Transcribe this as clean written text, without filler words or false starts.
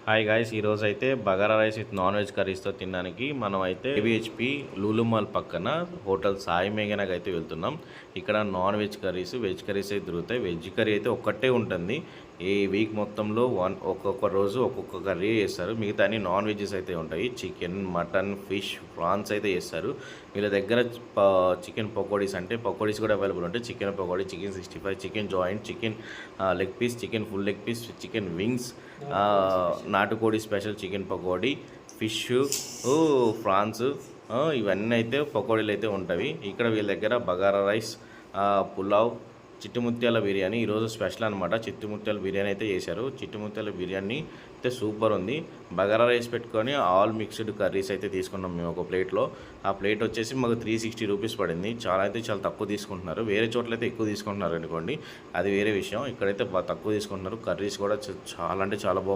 Hi guys, ఈరోజు అయితే bagara rice with non veg కర్రీస్తో తినడానికి మనం అయితే ఏవిహెచ్పి లూలు మాల్ పక్కన హోటల్ సాయి మేఘనాకి అయితే వెళ్తున్నాం. ఇక్కడ non veg curries, veg curries అయితే దొరుకుతాయి. వెజ్ కర్రీ అయితే ఒక్కటే ఉంటుంది. ఈ వీక్ మొత్తంలో ఒక్కొక్క రోజు ఒక్కొక్క కర్రీ చేస్తారు. మిగతా అన్ని నాన్ వెజెస్ అయితే ఉంటాయి. చికెన్, మటన్, ఫిష్, ప్రాన్స్ అయితే చేస్తారు. వీళ్ళ దగ్గర చికెన్ పకోడీస్ అంటే పకోడీస్ కూడా అవైలబుల్ ఉంటాయి. Chicken pakodi, chicken 65, chicken joint, chicken leg piece, chicken full leg piece, chicken wings, నాటుకోడి special chicken pakodi, fish, prawns, ఇవన్నీ అయితే పకోడీలు అయితే ఉంటాయి. ఇక్కడ వీళ్ళ దగ్గర బగారా రైస్, పులావ్, చిట్టుముత్యాల బిర్యానీ ఈరోజు స్పెషల్ అనమాట. చిట్టుముత్యాల బిర్యానీ అయితే చేశారు. చిట్టుముత్యాల బిర్యానీ అయితే సూపర్ ఉంది. బగారా రైస్ పెట్టుకొని ఆల్ మిక్స్డ్ కర్రీస్ అయితే తీసుకున్నాం మేము ఒక ప్లేట్లో. ఆ ప్లేట్ వచ్చేసి మాకు 360 రూపీస్ పడింది. చాలా తక్కువ తీసుకుంటున్నారు. వేరే చోట్ల అయితే ఎక్కువ తీసుకుంటున్నారు అనుకోండి, అది వేరే విషయం. ఇక్కడైతే తక్కువ తీసుకుంటున్నారు. కర్రీస్ కూడా చాలా బాగుంటాయి.